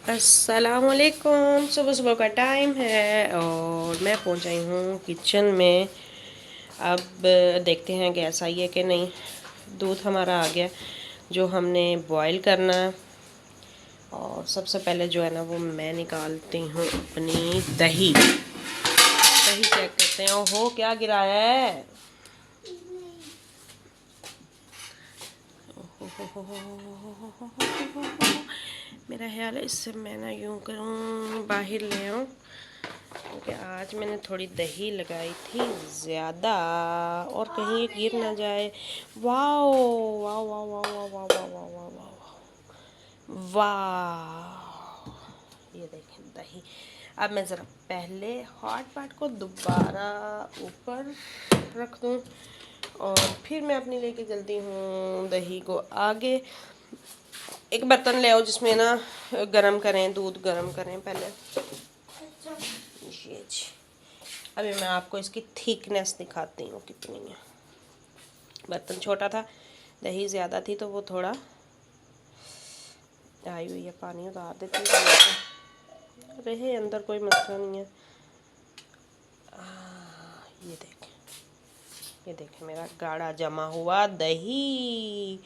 अस्सलामुअलैकुम। सुबह सुबह का टाइम है और मैं पहुंच आई हूँ किचन में। अब देखते हैं गैस आई है कि नहीं। दूध हमारा आ गया जो हमने बॉईल करना है। और सबसे पहले जो है ना वो मैं निकालती हूँ अपनी दही। दही चेक करते हैं। ओहो, क्या गिराया है। मेरा ख्याल है इससे मैं ना यूँ करूँ, बाहर ले आऊँ, क्योंकि आज मैंने थोड़ी दही लगाई थी ज़्यादा और कहीं ये गिर ना जाए। वाओ वाह वाह वाह वाह वाह वाह वाह वाह वाह वाह, ये देखें दही। अब मैं ज़रा पहले हॉट पॉट को दोबारा ऊपर रख दूँ और फिर मैं अपनी लेके चलती हूँ दही को आगे। एक बर्तन ले आओ जिसमें ना गरम करें, दूध गरम करें पहले। ये जी, अभी मैं आपको इसकी थिकनेस दिखाती हूँ कितनी है। बर्तन छोटा था, दही ज़्यादा थी तो वो थोड़ा आई हुई है। पानी उतार देती हूँ, रहे अंदर कोई मसला नहीं है। ये देखें, ये देखें मेरा गाढ़ा जमा हुआ दही।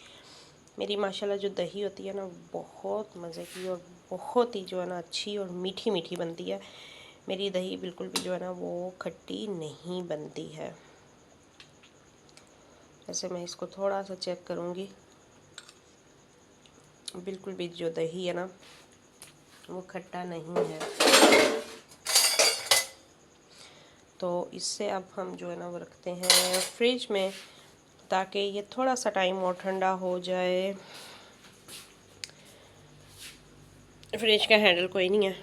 मेरी माशाल्लाह जो दही होती है ना बहुत मज़े की और बहुत ही जो है ना अच्छी और मीठी मीठी बनती है। मेरी दही बिल्कुल भी जो है ना वो खट्टी नहीं बनती है। ऐसे मैं इसको थोड़ा सा चेक करूँगी। बिल्कुल भी जो दही है ना वो खट्टा नहीं है। तो इससे अब हम जो है ना वो रखते हैं फ्रिज में, ताकि ये थोड़ा सा टाइम और ठंडा हो जाए। फ्रिज का हैंडल कोई नहीं है,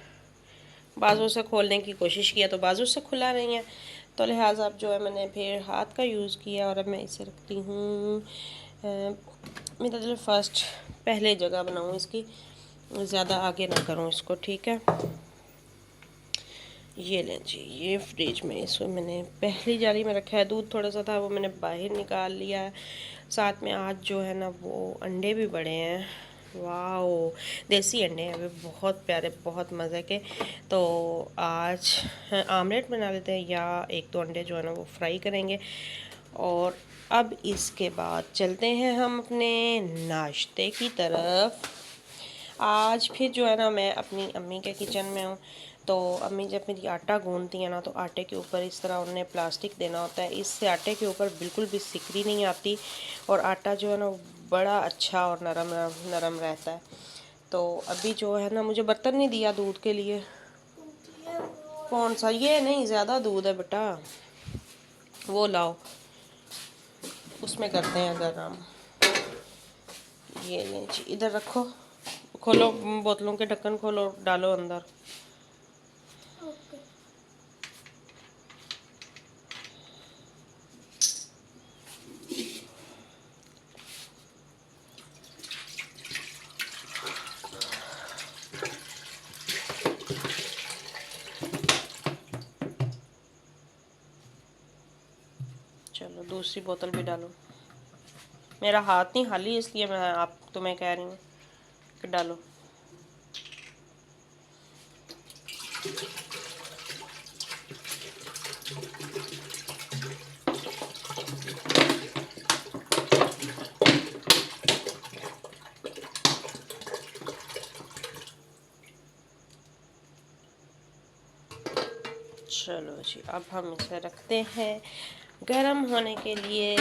बाजू से खोलने की कोशिश किया तो बाजू से खुला नहीं है, तो लिहाजा अब जो है मैंने फिर हाथ का यूज़ किया और अब मैं इसे रखती हूँ। मेरा दिल फर्स्ट पहले जगह बनाऊँ इसकी, ज़्यादा आगे ना करूँ इसको, ठीक है। ये लें जी, ये फ्रिज में इसको मैंने पहली जाली में रखा है। दूध थोड़ा सा था वो मैंने बाहर निकाल लिया है। साथ में आज जो है ना वो अंडे भी बड़े हैं। वाओ, देसी अंडे हैं, वे बहुत प्यारे, बहुत मज़े के। तो आज आमलेट बना लेते हैं या एक दो अंडे जो है ना वो फ्राई करेंगे। और अब इसके बाद चलते हैं हम अपने नाश्ते की तरफ। आज फिर जो है ना मैं अपनी अम्मी के किचन में हूँ। तो अम्मी जब मेरी आटा गूंदती है ना तो आटे के ऊपर इस तरह उन्हें प्लास्टिक देना होता है। इससे आटे के ऊपर बिल्कुल भी सिकरी नहीं आती और आटा जो है ना बड़ा अच्छा और नरम नरम रहता है। तो अभी जो है ना मुझे बर्तन नहीं दिया दूध के लिए। कौन सा? ये नहीं, ज़्यादा दूध है बेटा, वो लाओ, उसमें करते हैं गरम। ये नहीं जी, इधर रखो, खोलो बोतलों के ढक्कन, खोलो, डालो अंदर। चलो दूसरी बोतल भी डालो। मेरा हाथ नहीं खाली इसलिए मैं आप तुम्हें कह रही हूँ कि डालो। चलो जी, अब हम इसे रखते हैं गरम होने के लिए।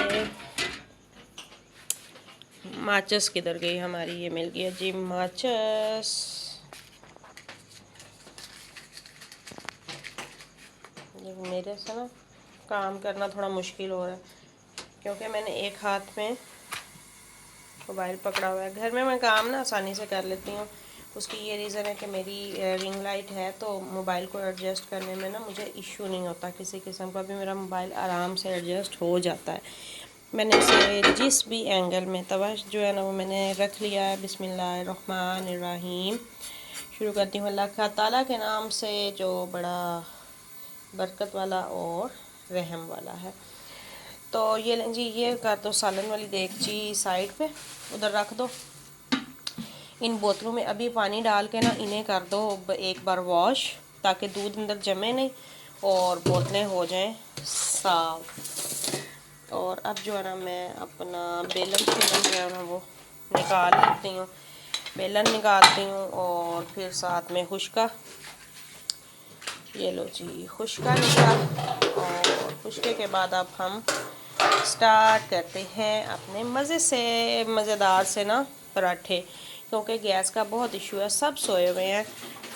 माचिस किधर गई हमारी? ये मिल गया जी माचिस। मेरे से ना काम करना थोड़ा मुश्किल हो रहा है क्योंकि मैंने एक हाथ में मोबाइल पकड़ा हुआ है। घर में मैं काम ना आसानी से कर लेती हूँ। उसकी ये रीज़न है कि मेरी रिंग लाइट है, तो मोबाइल को एडजस्ट करने में ना मुझे इशू नहीं होता किसी किस्म का भी। मेरा मोबाइल आराम से एडजस्ट हो जाता है। मैंने इसे जिस भी एंगल में तवा जो है ना वो मैंने रख लिया है। बिस्मिल्लाहिर्रहमानिर्रहीम। शुरू करती हूँ अल्लाह ताला के नाम से जो बड़ा बरकत वाला और रहम वाला है। तो ये लें जी, ये कर दो सालन वाली देगची साइड पे, उधर रख दो। इन बोतलों में अभी पानी डाल के ना इन्हें कर दो एक बार वॉश, ताकि दूध अंदर जमे नहीं और बोतलें हो जाएं साफ। और अब जो है ना मैं अपना बेलन जो है ना वो निकाल लेती हूँ, बेलन निकालती हूँ और फिर साथ में खुशका, ये लो जी खुशका निकाल। और खुशके के बाद अब हम स्टार्ट करते हैं अपने मज़े से मज़ेदार से ना पराठे, क्योंकि गैस का बहुत इशू है, सब सोए हुए हैं।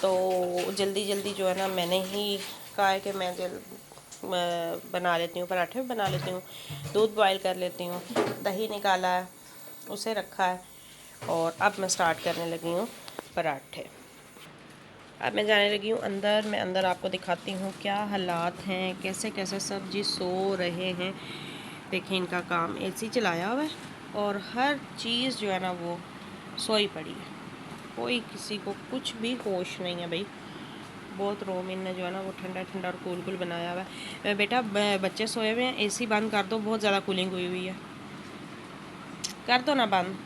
तो जल्दी जल्दी जो है ना मैंने ही कहा है कि मैं बना लेती हूँ, पराठे बना लेती हूँ। दूध बॉईल कर लेती हूँ, दही निकाला है उसे रखा है, और अब मैं स्टार्ट करने लगी हूँ पराठे। अब मैं जाने लगी हूँ अंदर। मैं अंदर आपको दिखाती हूँ क्या हालात हैं, कैसे कैसे सब जी सो रहे हैं। देखिए इनका काम, एसी चलाया हुआ है और हर चीज़ जो है ना वो सोई पड़ी है, कोई किसी को कुछ भी होश नहीं है भाई। बहुत रूम इनने जो है ना वो ठंडा ठंडा और कूल कूल बनाया हुआ है। बेटा बच्चे सोए हुए हैं, एसी बंद कर दो, बहुत ज़्यादा कूलिंग हुई हुई है, कर दो ना बंद,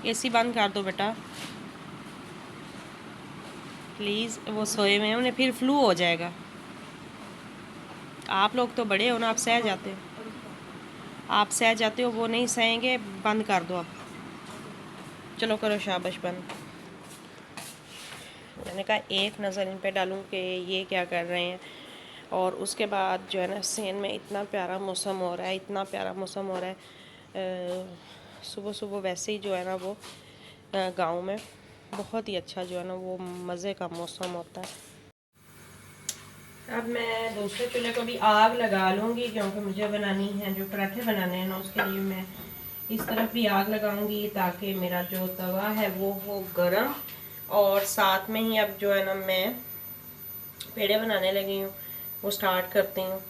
एसी बंद कर दो बेटा प्लीज़। वो सोए हुए हैं, उन्हें फिर फ्लू हो जाएगा। आप लोग तो बड़े हो ना, आप सह जाते हो, आप सह जाते हो, वो नहीं सहेंगे। बंद कर दो अब, चलो करो शाबाश बंद। मैंने कहा एक नज़र इन पे डालूं कि ये क्या कर रहे हैं। और उसके बाद जो है ना सेन में इतना प्यारा मौसम हो रहा है, इतना प्यारा मौसम हो रहा है। सुबह सुबह वैसे ही जो है ना वो गांव में बहुत ही अच्छा जो है ना वो मज़े का मौसम होता है। अब मैं दूसरे चूल्हे को भी आग लगा लूँगी, क्योंकि मुझे बनानी है जो पराठे बनाने हैं ना, उसके लिए मैं इस तरफ भी आग लगाऊंगी ताकि मेरा जो तवा है वो हो गरम। और साथ में ही अब जो है ना मैं पेड़े बनाने लगी हूँ, वो स्टार्ट करती हूँ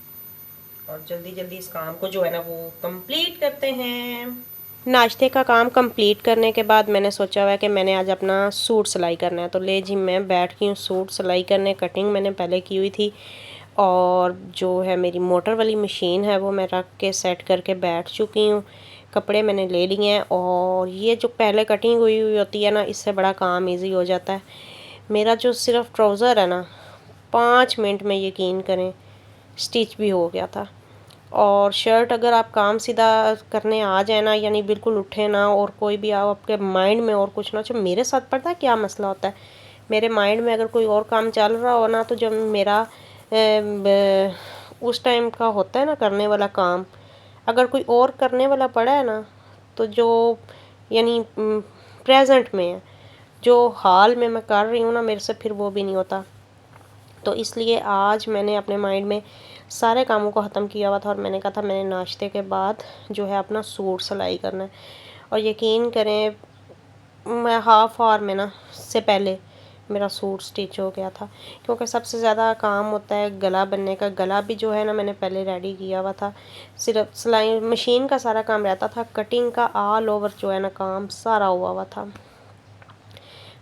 और जल्दी जल्दी इस काम को जो है ना वो कंप्लीट करते हैं। नाश्ते का काम कंप्लीट करने के बाद मैंने सोचा हुआ है कि मैंने आज अपना सूट सिलाई करना है, तो ले जी मैं बैठ गई हूँ सूट सिलाई करने। कटिंग मैंने पहले की हुई थी और जो है मेरी मोटर वाली मशीन है वो मैं रख के सेट करके बैठ चुकी हूँ। कपड़े मैंने ले लिए हैं और ये जो पहले कटिंग हुई हुई होती है ना, इससे बड़ा काम इजी हो जाता है। मेरा जो सिर्फ ट्राउज़र है ना 5 मिनट में यकीन करें स्टिच भी हो गया था। और शर्ट अगर आप काम सीधा करने आ जाए ना, यानी बिल्कुल उठे ना और कोई भी आओ आपके माइंड में और कुछ ना, जो मेरे साथ पता है क्या मसला होता है, मेरे माइंड में अगर कोई और काम चल रहा हो ना, तो जब मेरा उस टाइम का होता है ना करने वाला काम, अगर कोई और करने वाला पड़ा है ना, तो जो यानी प्रेजेंट में है, जो हाल में मैं कर रही हूँ ना, मेरे से फिर वो भी नहीं होता। तो इसलिए आज मैंने अपने माइंड में सारे कामों को ख़त्म किया हुआ था और मैंने कहा था मैंने नाश्ते के बाद जो है अपना सूट सिलाई करना है। और यकीन करें मैं हाफ़ आवर में ना से पहले मेरा सूट स्टिच हो गया था, क्योंकि सबसे ज़्यादा काम होता है गला बनने का। गला भी जो है ना मैंने पहले रेडी किया हुआ था, सिर्फ सिलाई मशीन का सारा काम रहता था, कटिंग का ऑल ओवर जो है ना काम सारा हुआ था।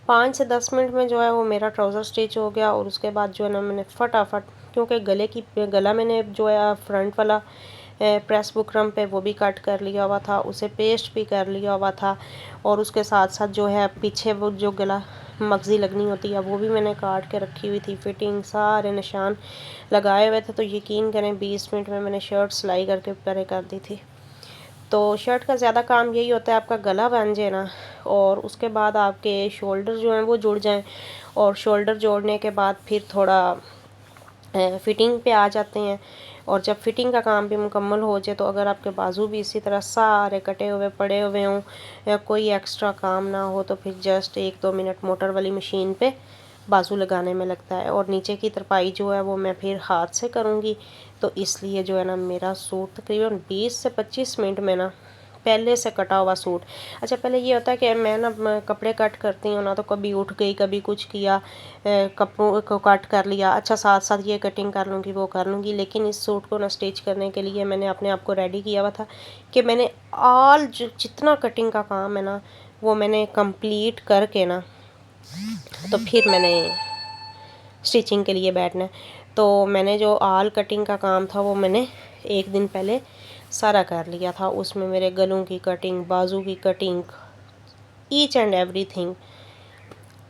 5 से 10 मिनट में जो है वो मेरा ट्राउज़र स्टिच हो गया। और उसके बाद जो है ना मैंने फटाफट, क्योंकि गला मैंने जो है फ्रंट वाला प्रेस बुकरम पे वो भी कट कर लिया हुआ था, उसे पेस्ट भी कर लिया हुआ था। और उसके साथ साथ जो है पीछे वो जो गला मगज़ी लगनी होती है वो भी मैंने काट के रखी हुई थी, फिटिंग सारे निशान लगाए हुए थे। तो यकीन करें 20 मिनट में मैंने शर्ट सिलाई करके परे कर दी थी। तो शर्ट का ज़्यादा काम यही होता है आपका गला बन जाए ना, और उसके बाद आपके शोल्डर जो हैं वो जुड़ जाएं, और शोल्डर जोड़ने के बाद फिर थोड़ा फिटिंग पे आ जाते हैं। और जब फिटिंग का काम भी मुकम्मल हो जाए, तो अगर आपके बाजू भी इसी तरह सारे कटे हुए पड़े हुए हों या कोई एक्स्ट्रा काम ना हो, तो फिर जस्ट 1-2 मिनट मोटर वाली मशीन पे बाजू लगाने में लगता है। और नीचे की तरपाई जो है वो मैं फिर हाथ से करूँगी। तो इसलिए जो है ना मेरा सूट तकरीबन 20 से 25 मिनट में ना पहले से कटा हुआ सूट। अच्छा पहले ये होता है कि मैं ना कपड़े कट करती हूँ ना, तो कभी उठ गई, कभी कुछ किया, कपड़ों को कट कर लिया, अच्छा साथ साथ ये कटिंग कर लूँगी वो कर लूँगी। लेकिन इस सूट को ना स्टिच करने के लिए मैंने अपने आप को रेडी किया हुआ था कि मैंने जितना कटिंग का काम है ना वो मैंने कंप्लीट करके ना, तो फिर मैंने स्टिचिंग के लिए बैठना है। तो मैंने जो आल कटिंग का काम था वो मैंने एक दिन पहले सारा कर लिया था। उसमें मेरे गलों की कटिंग, बाजू की कटिंग, ईच एंड एवरीथिंग।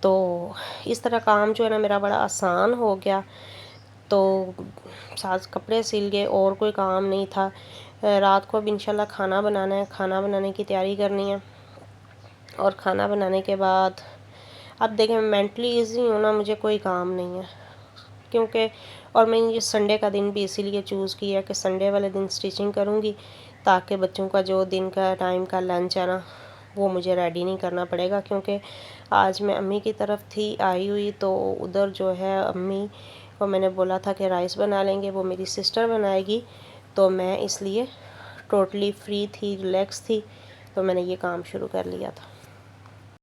तो इस तरह काम जो है ना मेरा बड़ा आसान हो गया। तो साथ कपड़े सिल गए और कोई काम नहीं था। रात को अब इंशाल्लाह खाना बनाना है, खाना बनाने की तैयारी करनी है। और खाना बनाने के बाद अब देखें मेंटली ईजी हूँ ना, मुझे कोई काम नहीं है क्योंकि और मैंने ये संडे का दिन भी इसीलिए चूज़ किया कि संडे वाले दिन स्टिचिंग करूँगी ताकि बच्चों का जो दिन का टाइम का लंच है ना वो मुझे रेडी नहीं करना पड़ेगा। क्योंकि आज मैं अम्मी की तरफ थी आई हुई, तो उधर जो है अम्मी को मैंने बोला था कि राइस बना लेंगे, वो मेरी सिस्टर बनाएगी। तो मैं इसलिए टोटली फ्री थी, रिलैक्स थी, तो मैंने ये काम शुरू कर लिया था।